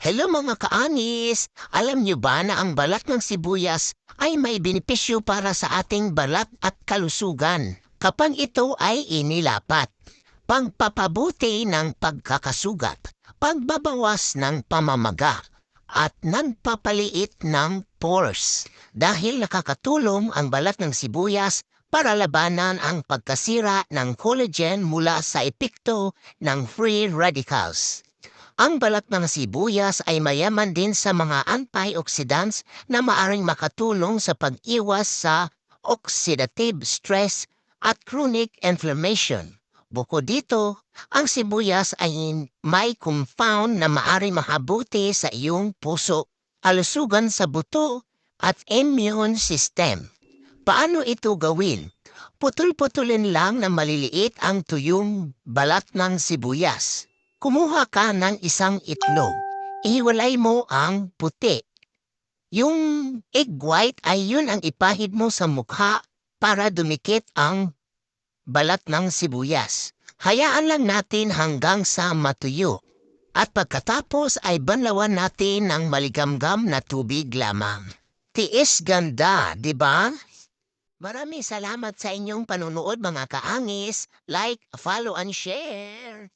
Hello mga kaanis! Alam niyo ba na ang balat ng sibuyas ay may benepisyo para sa ating balat at kalusugan kapag ito ay inilapat? Pangpapabuti ng pagkakasugat, pagbabawas ng pamamaga, at nagpapaliit ng pores dahil nakakatulong ang balat ng sibuyas para labanan ang pagkasira ng collagen mula sa epekto ng free radicals. Ang balat ng sibuyas ay mayaman din sa mga antioxidants na maaring makatulong sa pag-iwas sa oxidative stress at chronic inflammation. Bukod dito, ang sibuyas ay may compound na maaring makabuti sa iyong puso, kalusugan sa buto at immune system. Paano ito gawin? Putol-putulin lang na maliliit ang tuyong balat ng sibuyas. Kumuha ka ng isang itlog. Ihiwalay mo ang puti. Yung egg white ay yun ang ipahid mo sa mukha para dumikit ang balat ng sibuyas. Hayaan lang natin hanggang sa matuyo. At pagkatapos ay banlawan natin ng maligamgam na tubig lamang. Tiis ganda, di ba? Maraming salamat sa inyong panunood mga kaangis. Like, follow, and share.